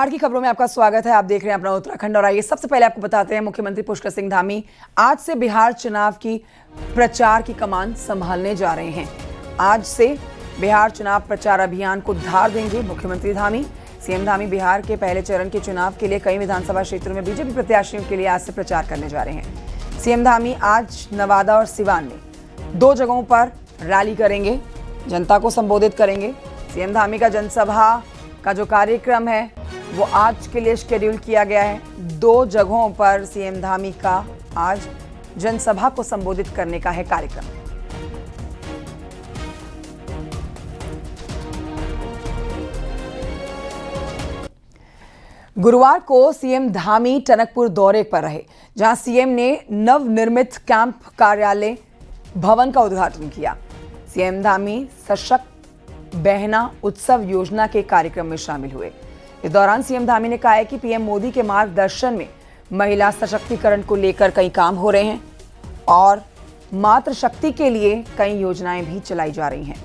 बाढ़ की खबरों में आपका स्वागत है। आप देख रहे हैं अपना उत्तराखंड और आइए सबसे पहले आपको बताते हैं मुख्यमंत्री पुष्कर सिंह धामी आज से बिहार चुनाव की प्रचार की कमान संभालने जा रहे हैं। आज से बिहार चुनाव प्रचार अभियान को धार देंगे मुख्यमंत्री धामी। सीएम धामी बिहार के पहले चरण के चुनाव के लिए कई विधानसभा क्षेत्रों में बीजेपी प्रत्याशियों के लिए आज से प्रचार करने जा रहे हैं। सीएम धामी आज नवादा और सिवान में 2 जगहों पर रैली करेंगे, जनता को संबोधित करेंगे। सीएम धामी का जनसभा का जो कार्यक्रम है वो आज के लिए शेड्यूल किया गया है। 2 जगहों पर सीएम धामी का आज जनसभा को संबोधित करने का है कार्यक्रम। गुरुवार को सीएम धामी टनकपुर दौरे पर रहे, जहां सीएम ने नवनिर्मित कैंप कार्यालय भवन का उद्घाटन किया। सीएम धामी सशक्त बहना उत्सव योजना के कार्यक्रम में शामिल हुए। इस दौरान सीएम धामी ने कहा है कि पीएम मोदी के मार्गदर्शन में महिला सशक्तिकरण को लेकर कई काम हो रहे हैं और मातृशक्ति के लिए कई योजनाएं भी चलाई जा रही हैं।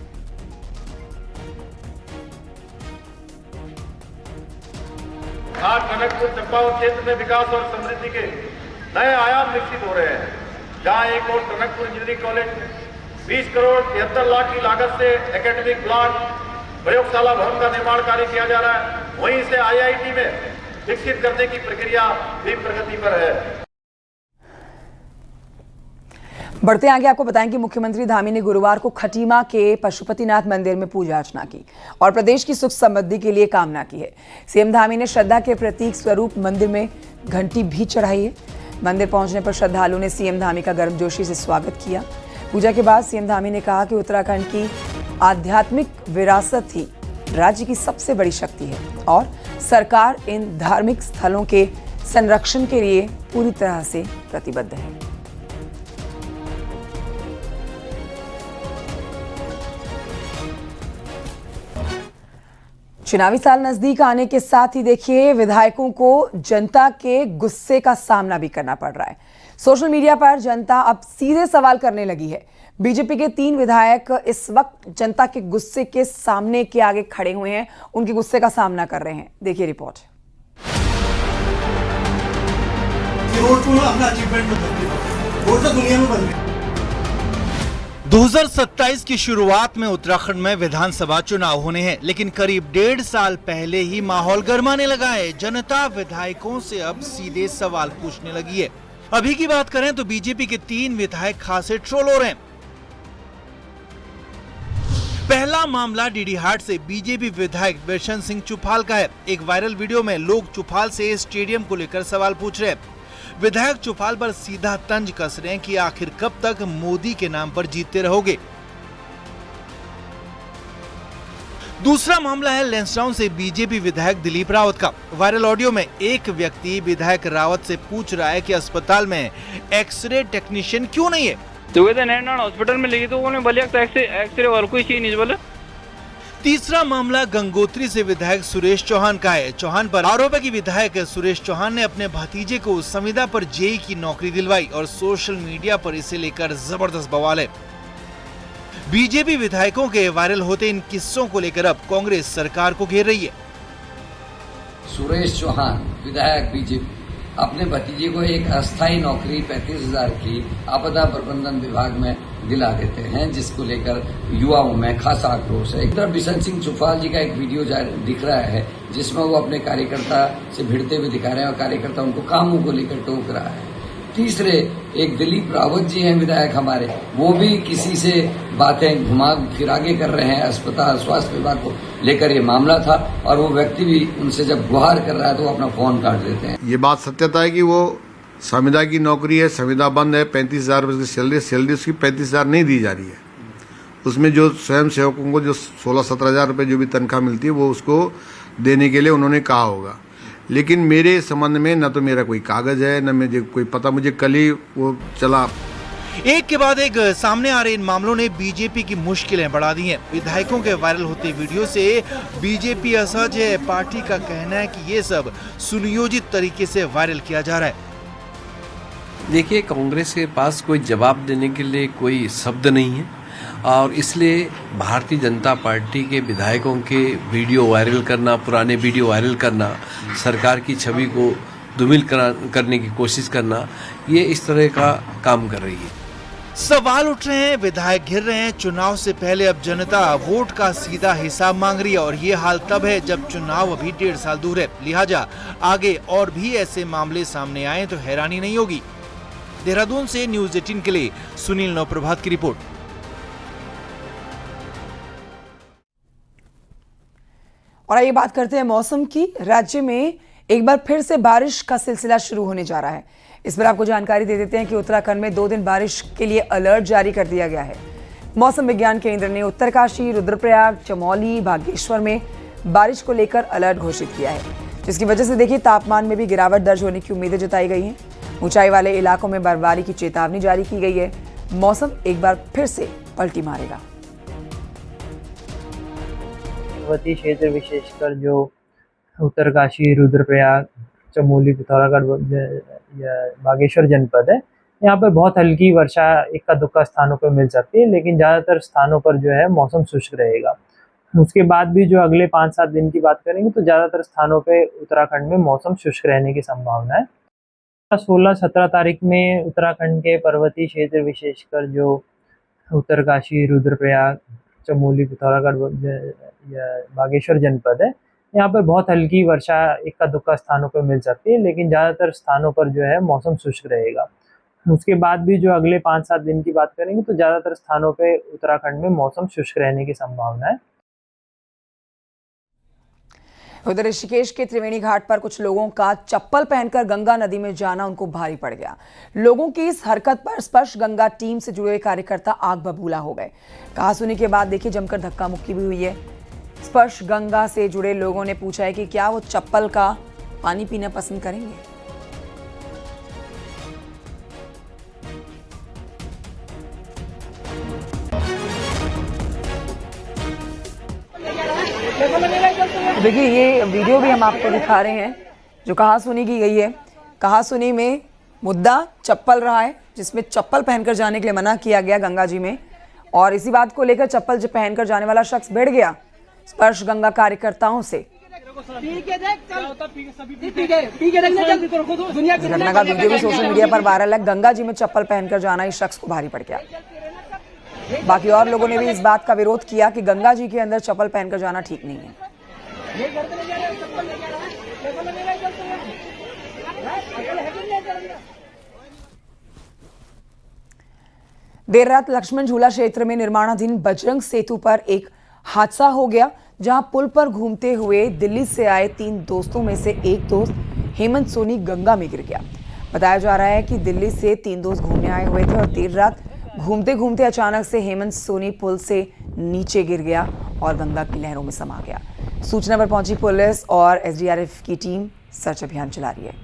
आज टनकपुर चंपावत क्षेत्र में विकास और समृद्धि के नए आयाम विकसित हो रहे हैं, जहां एक और टनकपुर इंजीनियरिंग कॉलेज 20 करोड़ 73 लाख की लागत से एकेडमिक ब्लॉक प्रयोगशाला भवन का निर्माण कार्य किया जा रहा है। वहीं इसे आईआईटी में विकसित करने की प्रक्रिया भी प्रगति पर है। बढ़ते आगे आपको बताएं कि मुख्यमंत्री धामी ने गुरुवार को खटीमा के पशुपतिनाथ मंदिर में पूजा अर्चना की और प्रदेश की सुख समृद्धि के लिए कामना की है। सीएम धामी ने श्रद्धा के प्रतीक स्वरूप मंदिर में घंटी भी चढ़ाई है। मंदिर पहुंचने पर श्रद्धालुओं ने सीएम धामी का गर्मजोशी से स्वागत किया। पूजा के बाद सीएम धामी ने कहा कि उत्तराखंड की आध्यात्मिक विरासत ही राज्य की सबसे बड़ी शक्ति है और सरकार इन धार्मिक स्थलों के संरक्षण के लिए पूरी तरह से प्रतिबद्ध है। चुनावी साल नजदीक आने के साथ ही देखिए विधायकों को जनता के गुस्से का सामना भी करना पड़ रहा है। सोशल मीडिया पर जनता अब सीधे सवाल करने लगी है। बीजेपी के 3 विधायक इस वक्त जनता के गुस्से के सामने के आगे खड़े हुए हैं, उनके गुस्से का सामना कर रहे हैं। देखिए रिपोर्ट। अपना अचीवमेंट तो दुनिया में बन गया। 2027 की शुरुआत में उत्तराखंड में विधानसभा चुनाव होने हैं, लेकिन करीब 1.5 साल पहले ही माहौल गर्माने लगा है। जनता विधायकों से अब सीधे सवाल पूछने लगी है। अभी की बात करें तो बीजेपी के 3 विधायक खासे ट्रोल हो रहे हैं। पहला मामला डीडीहाट से बीजेपी विधायक बिशन सिंह चुफाल का है। एक वायरल वीडियो में लोग चुफाल से स्टेडियम को लेकर सवाल पूछ रहे हैं। विधायक चुफाल पर सीधा तंज कस रहे हैं कि आखिर कब तक मोदी के नाम पर जीतते रहोगे। दूसरा मामला है लैंसडाउन से बीजेपी विधायक दिलीप रावत का। वायरल ऑडियो में एक व्यक्ति विधायक रावत से पूछ रहा है कि अस्पताल में एक्सरे टेक्नीशियन क्यों नहीं है। तो हॉस्पिटल में लेगी तो बोले एक्सरे और कोई चीज नहीं बोले। तीसरा मामला गंगोत्री से विधायक सुरेश चौहान का है। चौहान पर आरोप है कि विधायक सुरेश चौहान ने अपने भतीजे को संविदा पर जेई की नौकरी दिलवाई और सोशल मीडिया पर इसे लेकर जबरदस्त बवाल है। बीजेपी विधायकों के वायरल होते इन किस्सों को लेकर अब कांग्रेस सरकार को घेर रही है। सुरेश चौहान विधायक बीजेपी अपने भतीजे को एक अस्थायी नौकरी 35,000 की आपदा प्रबंधन विभाग में दिला देते हैं, जिसको लेकर युवाओं में खासा आक्रोश है। एक तरफ बिशन सिंह चुफाल जी का एक वीडियो दिख रहा है जिसमें वो अपने कार्यकर्ता से भिड़ते हुए दिखा रहे हैं और कार्यकर्ता उनको कामों को लेकर टोक रहा है। तीसरे एक दिलीप रावत जी हैं विधायक हमारे, वो भी किसी से बातें घुमा फिर आगे कर रहे हैं। अस्पताल स्वास्थ्य विभाग को लेकर ये मामला था और वो व्यक्ति भी उनसे जब गुहार कर रहा है तो वो अपना फोन काट देते हैं। ये बात सत्यता है कि वो संविदा की नौकरी है, संविदा बंद है, 35,000 रुपये की सैलरी उसकी 35,000 नहीं दी जा रही है। उसमें जो स्वयं सेवकों को जो 16-17 हज़ार रुपये जो भी तनख्वाह मिलती है वो उसको देने के लिए उन्होंने कहा होगा। लेकिन मेरे संबंध में न तो मेरा कोई कागज है न मुझे कोई पता, मुझे कल ही वो चला। एक के बाद एक सामने आ रहे इन मामलों ने बीजेपी की मुश्किलें बढ़ा दी हैं। विधायकों के वायरल होते वीडियो से बीजेपी असहज है। पार्टी का कहना है कि ये सब सुनियोजित तरीके से वायरल किया जा रहा है। देखिए, कांग्रेस के पास कोई जवाब देने के लिए कोई शब्द नहीं है। और इसलिए भारतीय जनता पार्टी के विधायकों के वीडियो वायरल करना, पुराने वीडियो वायरल करना, सरकार की छवि को धूमिल करने की कोशिश करना, ये इस तरह का काम कर रही है। सवाल उठ रहे हैं, विधायक घिर रहे हैं। चुनाव से पहले अब जनता वोट का सीधा हिसाब मांग रही है और ये हाल तब है जब चुनाव अभी 1.5 साल दूर है। लिहाजा आगे और भी ऐसे मामले सामने आए तो हैरानी नहीं होगी। देहरादून से न्यूज़ 18 के लिए सुनील नवप्रभात की रिपोर्ट। और आइए बात करते हैं मौसम की। राज्य में एक बार फिर से बारिश का सिलसिला शुरू होने जा रहा है। इस पर आपको जानकारी दे देते हैं कि उत्तराखंड में 2 दिन बारिश के लिए अलर्ट जारी कर दिया गया है। मौसम विज्ञान केंद्र ने उत्तरकाशी, रुद्रप्रयाग, चमोली, बागेश्वर में बारिश को लेकर अलर्ट घोषित किया है, जिसकी वजह से देखिए तापमान में भी गिरावट दर्ज होने की उम्मीदें जताई गई हैं। ऊंचाई वाले इलाकों में बर्फबारी की चेतावनी जारी की गई है। मौसम एक बार फिर से पलटी मारेगा। पर्वतीय क्षेत्र विशेषकर जो उत्तरकाशी, रुद्रप्रयाग, चमोली, पिथौरागढ़, बागेश्वर जनपद है, यहाँ पर बहुत हल्की वर्षा इक्का दुक्का स्थानों पर मिल सकती है, लेकिन ज़्यादातर स्थानों पर जो है मौसम शुष्क रहेगा। उसके बाद भी जो अगले 5-7 दिन की बात करेंगे तो ज़्यादातर स्थानों पे उत्तराखंड में मौसम शुष्क रहने की संभावना है। 16-17 तारीख में उत्तराखंड के पर्वतीय क्षेत्र विशेषकर जो उत्तरकाशी, रुद्रप्रयाग, चमोली, पिथौरागढ़, बागेश्वर जनपद है, यहाँ पर बहुत हल्की वर्षा इक्का दुक्का स्थानों पर मिल सकती है, लेकिन ज़्यादातर स्थानों पर जो है मौसम शुष्क रहेगा। उसके बाद भी जो अगले 5-7 दिन की बात करेंगे तो ज़्यादातर स्थानों पे उत्तराखंड में मौसम शुष्क रहने की संभावना है। उधर ऋषिकेश के त्रिवेणी घाट पर कुछ लोगों का चप्पल पहनकर गंगा नदी में जाना उनको भारी पड़ गया। लोगों की इस हरकत पर स्पर्श गंगा टीम से जुड़े कार्यकर्ता आग बबूला हो गए। कहासुनी के बाद देखिए जमकर धक्का मुक्की भी हुई है। स्पर्श गंगा से जुड़े लोगों ने पूछा है कि क्या वो चप्पल का पानी पीना पसंद करेंगे। देखिए ये वीडियो भी हम आपको दिखा रहे हैं जो कहासुनी की गई है। कहासुनी में मुद्दा चप्पल रहा है, जिसमें चप्पल पहनकर जाने के लिए मना किया गया गंगा जी में, और इसी बात को लेकर चप्पल पहनकर जाने वाला शख्स भिड़ गया स्पर्श गंगा कार्यकर्ताओं से। घटना का वीडियो भी सोशल मीडिया पर वायरल है। गंगा जी में चप्पल पहनकर जाना इस शख्स को भारी पड़ गया। बाकी और लोगों ने भी इस बात का विरोध किया कि गंगा जी के अंदर चप्पल पहनकर जाना ठीक नहीं है। देर रात लक्ष्मण झूला क्षेत्र में निर्माणाधीन बजरंग सेतु पर एक हादसा हो गया, जहां पुल पर घूमते हुए दिल्ली से आए 3 दोस्तों में से एक दोस्त हेमंत सोनी गंगा में गिर गया। बताया जा रहा है कि दिल्ली से 3 दोस्त घूमने आए हुए थे और देर रात घूमते घूमते अचानक से हेमंत सोनी पुल से नीचे गिर गया और गंगा की लहरों में समा गया। सूचना पर पहुंची पुलिस और एसडीआरएफ की टीम सर्च अभियान चला रही है।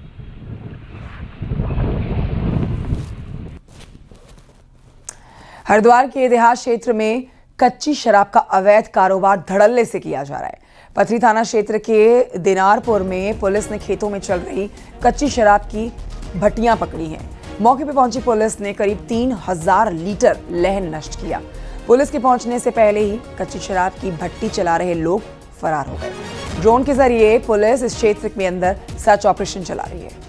हरिद्वार के इतिहास क्षेत्र में कच्ची शराब का अवैध कारोबार धड़ल्ले से किया जा रहा है। पथरी थाना क्षेत्र के दिनारपुर में पुलिस ने खेतों में चल रही कच्ची शराब की भट्टियां पकड़ी हैं। मौके पर पहुंची पुलिस ने करीब 3000 लीटर लहन नष्ट किया। पुलिस के पहुंचने से पहले ही कच्ची शराब की भट्टी चला रहे लोग फरार हो गए। ड्रोन के जरिए पुलिस इस क्षेत्र के अंदर सर्च ऑपरेशन चला रही है।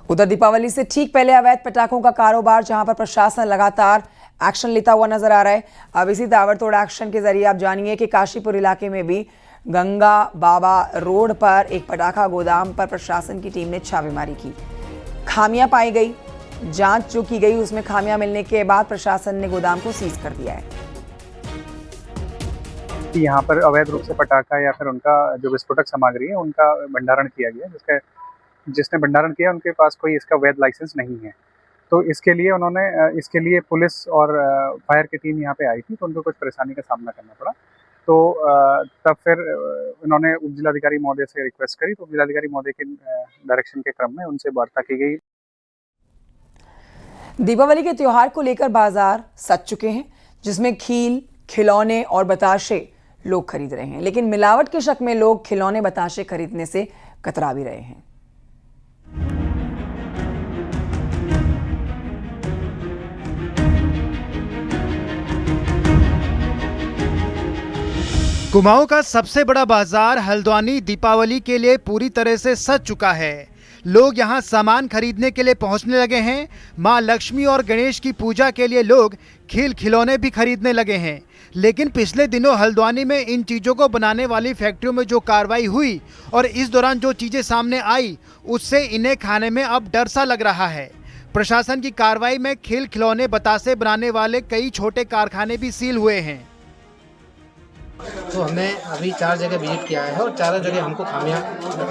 उधर दीपावली से ठीक पहले अवैध पटाखों का कारोबार, जहां पर प्रशासन लगातार एक्शन लेता हुआ नजर आ रहा है। अब इसी ताबड़तोड़ एक्शन के जरिए आप जानिए कि काशीपुर इलाके में भी गंगा बाबा रोड पर एक पटाखा गोदाम पर प्रशासन की टीम ने छापेमारी की। खामियां पाई गई, जांच जो की गई उसमें खामियां मिलने के बाद प्रशासन ने गोदाम को सीज कर दिया है। यहाँ पर अवैध रूप से पटाखा या फिर उनका जो विस्फोटक सामग्री है उनका भंडारण किया गया, जिसने भंडारण किया उनके पास कोई इसका वैध लाइसेंस नहीं है। तो इसके लिए पुलिस और फायर की टीम यहाँ पे आई थी, तो उनको कुछ परेशानी का सामना करना पड़ा। तो तब फिर उन्होंने उप जिलाधिकारी महोदय से रिक्वेस्ट करी, तो जिलाधिकारी महोदय के डायरेक्शन के क्रम में उनसे वार्ता की गई। दीपावली के त्योहार को लेकर बाजार सज चुके हैं, जिसमें खील, खिलौने और बताशे लोग खरीद रहे हैं, लेकिन मिलावट के शक में लोग खिलौने बताशे खरीदने से कतरा भी रहे हैं। कुमाऊं का सबसे बड़ा बाजार हल्द्वानी दीपावली के लिए पूरी तरह से सज चुका है। लोग यहां सामान खरीदने के लिए पहुंचने लगे हैं। मां लक्ष्मी और गणेश की पूजा के लिए लोग खेल खिलौने भी खरीदने लगे हैं। लेकिन पिछले दिनों हल्द्वानी में इन चीज़ों को बनाने वाली फैक्ट्रियों में जो कार्रवाई हुई और इस दौरान जो चीज़ें सामने आई, उससे इन्हें खाने में अब डर सा लग रहा है। प्रशासन की कार्रवाई में खेल खिलौने बतासे बनाने वाले कई छोटे कारखाने भी सील हुए हैं। तो हमने अभी 4 जगह विजिट किया है और चारों जगह हमको खामियां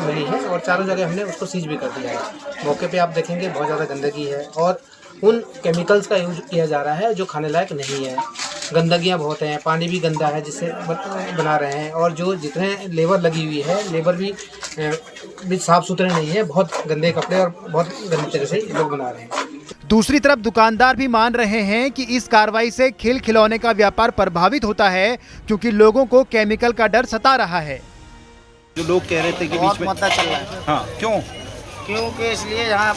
मिली है और चारों जगह हमने उसको सीज भी कर दिया है। मौके पे आप देखेंगे बहुत ज़्यादा गंदगी है और उन केमिकल्स का यूज किया जा रहा है जो खाने लायक नहीं है। गंदगियां बहुत हैं, पानी भी गंदा है जिससे बना रहे हैं और जो जितने लेबर लगी हुई है, लेबर भी साफ़ सुथरे नहीं है, बहुत गंदे कपड़े और बहुत गंदी तरह से लोग बना रहे हैं। दूसरी तरफ दुकानदार भी मान रहे हैं कि इस कार्रवाई से खेल खिलौने का व्यापार प्रभावित होता है, क्योंकि लोगों को केमिकल का डर सता रहा है। जो लोग कह रहे थे कि बहुत बीच में मुद्दा चल रहा है। हाँ, क्योंकि इसलिए यहाँ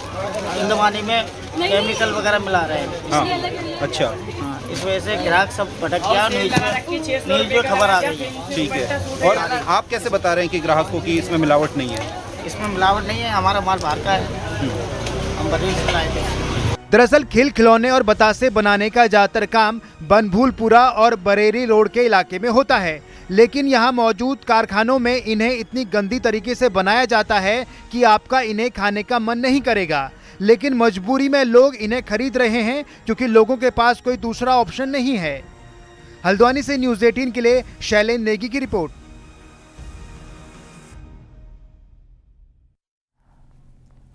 हिंदवानी में केमिकल वगैरह मिला रहे हैं। हाँ, अच्छा, हाँ, इस वजह से ग्राहक सब भटक गया, न्यूज में खबर आ गई है। ठीक है। और आप कैसे बता रहे हैं कि ग्राहक को कि इसमें मिलावट नहीं है? इसमें मिलावट नहीं है, हमारा माल बाहर का है, हम बरेली से लाए थे। दरअसल खेल खिलौने और बतासे बनाने का ज्यादातर काम बनभूलपुरा और बरेली रोड के इलाके में होता है, लेकिन यहाँ मौजूद कारखानों में इन्हें इतनी गंदी तरीके से बनाया जाता है कि आपका इन्हें खाने का मन नहीं करेगा। लेकिन मजबूरी में लोग इन्हें खरीद रहे हैं, क्योंकि लोगों के पास कोई दूसरा ऑप्शन नहीं है। हल्द्वानी से न्यूज़ 18 के लिए शैलेंद्र नेगी की रिपोर्ट।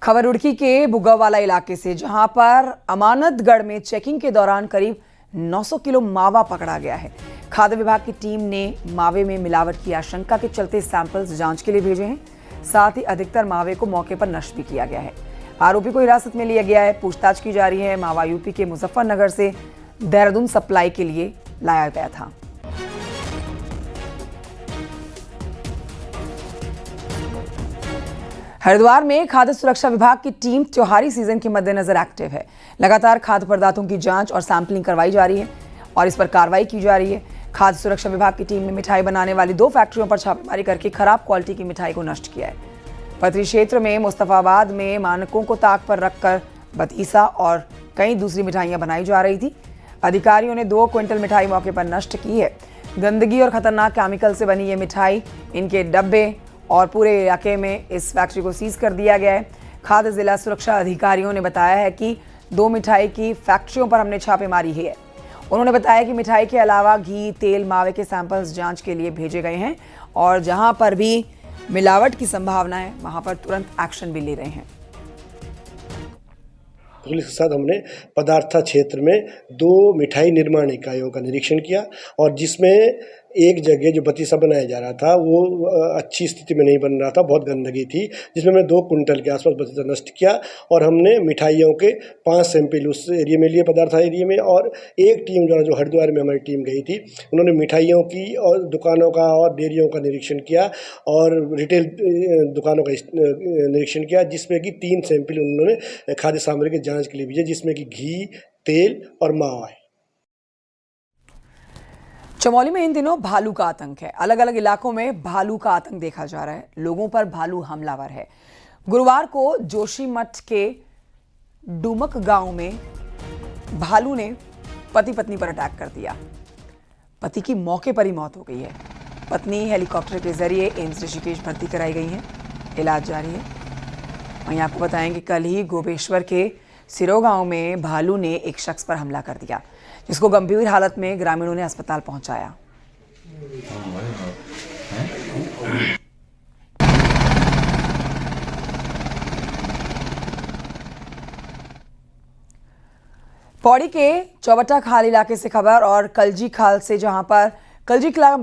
खबर रुड़की के बुग्गावाला इलाके से, जहां पर अमानतगढ़ में चेकिंग के दौरान करीब 900 किलो मावा पकड़ा गया है। खाद्य विभाग की टीम ने मावे में मिलावट की आशंका के चलते सैंपल्स जांच के लिए भेजे हैं। साथ ही अधिकतर मावे को मौके पर नष्ट भी किया गया है। आरोपी को हिरासत में लिया गया है, पूछताछ की जा रही है। मावा यूपी के मुजफ्फरनगर से देहरादून सप्लाई के लिए लाया गया था। हरिद्वार में खाद्य सुरक्षा विभाग की टीम त्योहारी सीजन के मद्देनजर एक्टिव है। लगातार खाद्य पदार्थों की जांच और सैंपलिंग करवाई जा रही है और इस पर कार्रवाई की जा रही है। खाद्य सुरक्षा विभाग की टीम ने मिठाई बनाने वाली 2 फैक्ट्रियों पर छापेमारी करके खराब क्वालिटी की मिठाई को नष्ट किया है। पथरी क्षेत्र में मुस्तफाबाद में मानकों को ताक पर रखकर बतीसा और कई दूसरी मिठाइयां बनाई जा रही थी। अधिकारियों ने 2 क्विंटल मिठाई मौके पर नष्ट की है। गंदगी और खतरनाक केमिकल से बनी ये मिठाई, इनके डब्बे और पूरे इलाके में इस फैक्ट्री को सीज कर दिया गया है। खाद्य जिला सुरक्षा अधिकारियों ने बताया है कि 2 मिठाई की फैक्ट्रियों पर हमने छापेमारी की है। उन्होंने बताया कि मिठाई के अलावा घी, तेल, मावे के सैंपल्स जांच के लिए भेजे गए हैं और जहां पर भी मिलावट की संभावना है वहां पर तुरंत एक्शन भी ले रहे हैं। पुलिस के साथ हमने पदार्था क्षेत्र में 2 मिठाई निर्माण इकाइयों का निरीक्षण किया और जिसमें एक जगह जो बतीसा बनाया जा रहा था वो अच्छी स्थिति में नहीं बन रहा था, बहुत गंदगी थी, जिसमें हमने 2 कुंटल के आसपास बतीसा नष्ट किया और हमने मिठाइयों के 5 सैंपल उस एरिया में लिए, पदार्था एरिया में। और एक टीम जो हरिद्वार में हमारी टीम गई थी, उन्होंने मिठाइयों की और दुकानों का और डेयरियों का निरीक्षण किया और रिटेल दुकानों का निरीक्षण किया, जिसमें कि 3 सैंपल उन्होंने खाद्य सामग्री की जाँच के लिए भेजे, जिसमें कि घी, तेल और मावा है। चमोली में इन दिनों भालू का आतंक है। अलग अलग इलाकों में भालू का आतंक देखा जा रहा है। लोगों पर भालू हमलावर है। गुरुवार को जोशीमठ के डुमक गांव में भालू ने पति पत्नी पर अटैक कर दिया। पति की मौके पर ही मौत हो गई है। पत्नी हेलीकॉप्टर के जरिए एम्स ऋषिकेश भर्ती कराई गई है, इलाज जारी है। वहीं आपको बताएं कि कल ही गोपेश्वर के सिरो गांव में भालू ने एक शख्स पर हमला कर दिया, जिसको गंभीर हालत में ग्रामीणों ने अस्पताल पहुंचाया। पौड़ी के चौबट्टा खाल इलाके से खबर और कलजी खाल से, जहां पर कलजी खाल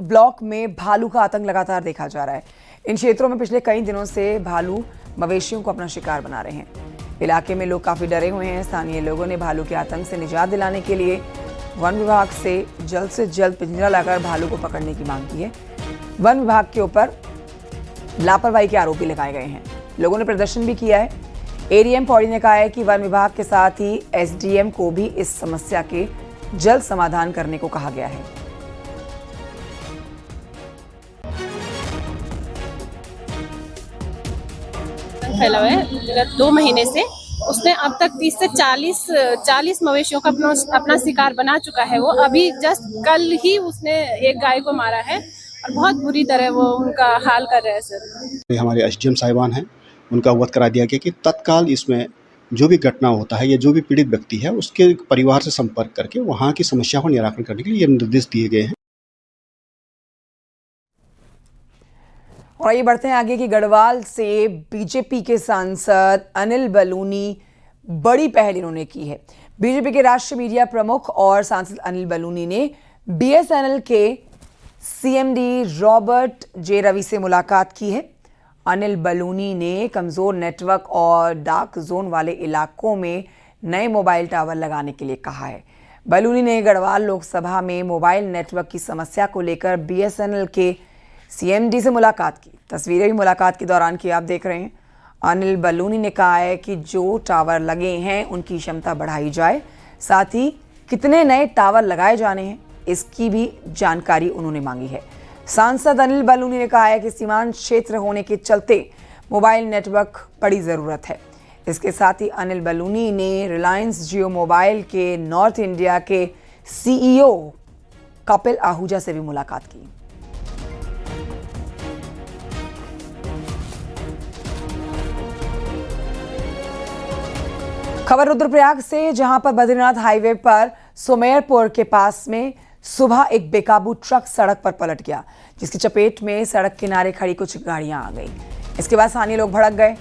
ब्लॉक में भालू का आतंक लगातार देखा जा रहा है। इन क्षेत्रों में पिछले कई दिनों से भालू मवेशियों को अपना शिकार बना रहे हैं। इलाके में लोग काफी डरे हुए हैं। स्थानीय लोगों ने भालू के आतंक से निजात दिलाने के लिए वन विभाग से जल्द पिंजरा लगाकर भालू को पकड़ने की मांग की है। वन विभाग के ऊपर लापरवाही के आरोप भी लगाए गए हैं। लोगों ने प्रदर्शन भी किया है। एडीएम पौड़ी ने कहा है कि वन विभाग के साथ ही एसडीएम को भी इस समस्या के जल्द समाधान करने को कहा गया है। फैला हुआ है विगत 2 महीने से। उसने अब तक 30 से 40 मवेशियों का अपना शिकार बना चुका है। वो अभी जस्ट कल ही उसने एक गाय को मारा है और बहुत बुरी तरह वो उनका हाल कर रहे हैं सर। हमारे एसडीएम साहिबान हैं, उनका अवगत करा दिया गया कि तत्काल इसमें जो भी घटना होता है या जो भी पीड़ित व्यक्ति है उसके परिवार से संपर्क करके वहाँ की समस्या को निराकरण करने के लिए ये निर्देश दिए गए हैं। और आइए बढ़ते हैं आगे कि गढ़वाल से बीजेपी के सांसद अनिल बलूनी बड़ी पहल इन्होंने की है। बीजेपी के राष्ट्रीय मीडिया प्रमुख और सांसद अनिल बलूनी ने बीएसएनएल के सीएमडी रॉबर्ट जे रवि से मुलाकात की है। अनिल बलूनी ने कमजोर नेटवर्क और डार्क जोन वाले इलाकों में नए मोबाइल टावर लगाने के लिए कहा है। बलूनी ने गढ़वाल लोकसभा में मोबाइल नेटवर्क की समस्या को लेकर बीएसएनएल के सीएमडी से मुलाकात की। तस्वीरें भी मुलाकात के दौरान की आप देख रहे हैं। अनिल बलूनी ने कहा है कि जो टावर लगे हैं उनकी क्षमता बढ़ाई जाए, साथ ही कितने नए टावर लगाए जाने हैं इसकी भी जानकारी उन्होंने मांगी है। सांसद अनिल बलूनी ने कहा है कि सीमांत क्षेत्र होने के चलते मोबाइल नेटवर्क बड़ी ज़रूरत है। इसके साथ ही अनिल बलूनी ने रिलायंस जियो मोबाइल के नॉर्थ इंडिया के सीईओ कपिल आहूजा से भी मुलाकात की। खबर रुद्रप्रयाग से, जहां पर बद्रीनाथ हाईवे पर सुमेरपुर के पास में सुबह एक बेकाबू ट्रक सड़क पर पलट गया, जिसकी चपेट में सड़क किनारे खड़ी कुछ गाड़ियां आ गई। इसके बाद स्थानीय लोग भड़क गए,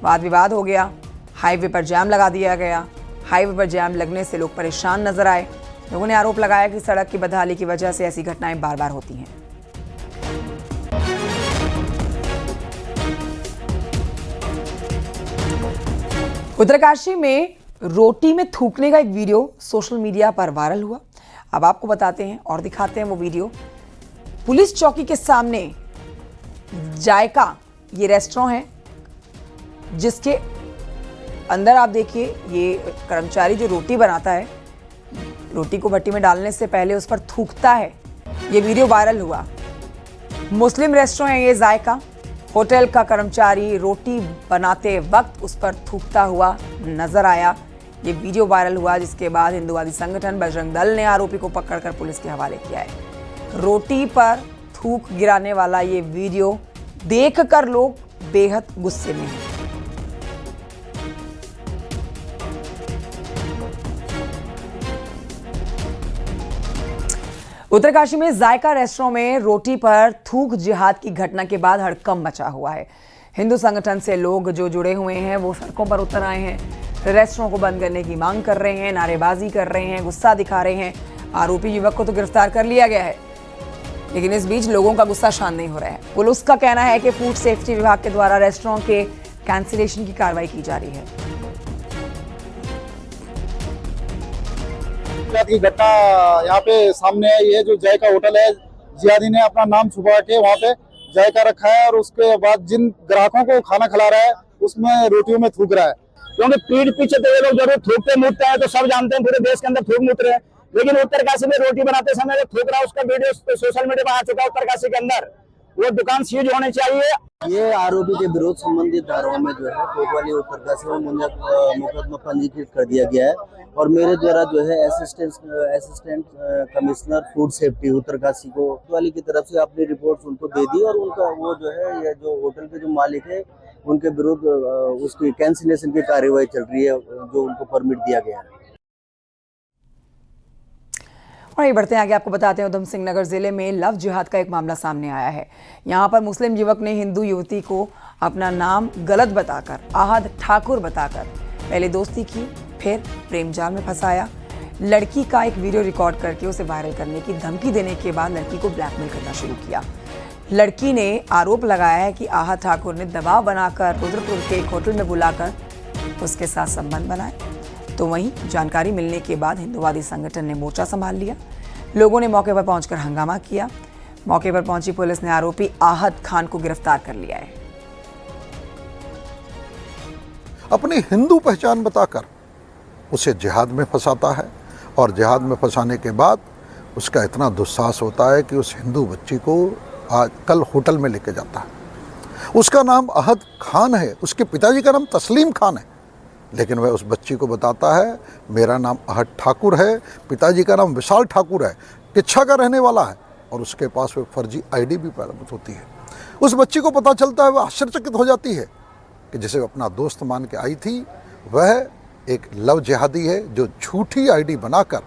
वाद विवाद हो गया, हाईवे पर जाम लगा दिया गया। हाईवे पर जाम लगने से लोग परेशान नजर आए। लोगों ने आरोप लगाया कि सड़क की बदहाली की वजह से ऐसी घटनाएं बार बार होती हैं। उत्तरकाशी में रोटी में थूकने का एक वीडियो सोशल मीडिया पर वायरल हुआ। अब आपको बताते हैं और दिखाते हैं वो वीडियो। पुलिस चौकी के सामने जायका ये रेस्टोरेंट है, जिसके अंदर आप देखिए ये कर्मचारी जो रोटी बनाता है, रोटी को भट्टी में डालने से पहले उस पर थूकता है। ये वीडियो वायरल हुआ। मुस्लिम रेस्टोरेंट है ये जायका। होटल का कर्मचारी रोटी बनाते वक्त उस पर थूकता हुआ नजर आया। ये वीडियो वायरल हुआ, जिसके बाद हिंदुवादी संगठन बजरंग दल ने आरोपी को पकड़कर पुलिस के हवाले किया है। रोटी पर थूक गिराने वाला ये वीडियो देखकर लोग बेहद गुस्से में हैं। उत्तरकाशी में जायका रेस्टोरेंट में रोटी पर थूक जिहाद की घटना के बाद हड़कंप मचा हुआ है। हिंदू संगठन से लोग जो जुड़े हुए हैं वो सड़कों पर उतर आए हैं, रेस्टोरेंट को बंद करने की मांग कर रहे हैं, नारेबाजी कर रहे हैं, गुस्सा दिखा रहे हैं। आरोपी युवक को तो गिरफ्तार कर लिया गया है, लेकिन इस बीच लोगों का गुस्सा शांत नहीं हो रहा है। पुलिस का कहना है कि फूड सेफ्टी विभाग के द्वारा रेस्टोरेंट के कैंसिलेशन की कार्रवाई की जा रही है। की घटना यहाँ पे सामने आई है। जो जायका होटल है, जिहादी ने अपना नाम छुपा के वहाँ पे जायका रखा है और उसके बाद जिन ग्राहकों को खाना खिला रहा है उसमें रोटियों में थूक रहा है। क्योंकि पीठ पीछे तो ये लोग जरूर थूकते मूतते हैं, तो सब जानते हैं पूरे देश के अंदर थूक मूत रहे हैं, लेकिन उत्तरकाशी में रोटी बनाते समय जो थूक रहा है उसका वीडियो सोशल मीडिया पर आ चुका है उत्तरकाशी के अंदर। वो दुकान सीज होनी चाहिए। ये आरोपी के विरोध संबंधित धाराओं में जो है कोतवाली उत्तरकाशी में मुकदमा पंजीकृत कर दिया गया है और मेरे द्वारा जो है assistant commissioner food safety Uttarkashi को कोतवाली की तरफ से अपनी रिपोर्ट उनको दे दी और उनका वो जो है ये जो होटल के जो मालिक है उनके विरुद्ध उसकी कैंसिलेशन की कार्यवाही चल रही है, जो उनको परमिट दिया गया है। और ये बढ़ते हैं आगे, आपको बताते हैं उधम सिंह नगर जिले में लव जिहाद का एक मामला सामने आया है। यहाँ पर मुस्लिम युवक ने हिंदू युवती को अपना नाम गलत बताकर, आहद ठाकुर बताकर पहले दोस्ती की, फिर प्रेम जाल में फंसाया। लड़की का एक वीडियो रिकॉर्ड करके उसे वायरल करने की धमकी देने के बाद लड़की को ब्लैकमेल करना शुरू किया। लड़की ने आरोप लगाया है कि आहद ठाकुर ने दबाव बनाकर रुद्रपुर के एक होटल में बुलाकर उसके साथ संबंध बनाए। तो वहीं जानकारी मिलने के बाद हिंदुवादी संगठन ने मोर्चा संभाल लिया। लोगों ने मौके पर पहुंचकर हंगामा किया। मौके पर पहुंची पुलिस ने आरोपी आहद खान को गिरफ्तार कर लिया है। अपनी हिंदू पहचान बताकर उसे जिहाद में फंसाता है और जिहाद में फंसाने के बाद उसका इतना दुस्साहस होता है कि उस हिंदू बच्ची को आज कल होटल में लेके जाता है उसका नाम अहद खान है, उसके पिताजी का नाम तस्लीम खान है, लेकिन वह उस बच्ची को बताता है मेरा नाम अहद ठाकुर है, पिताजी का नाम विशाल ठाकुर है, किच्छा का रहने वाला है, और उसके पास वह फर्जी आईडी भी बरामद होती है। उस बच्ची को पता चलता है, वह आश्चर्यचकित हो जाती है कि जिसे अपना दोस्त मान के आई थी वह एक लव जिहादी है जो झूठी आईडी बनाकर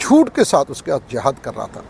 झूठ के साथ उसके साथ जिहाद कर रहा था।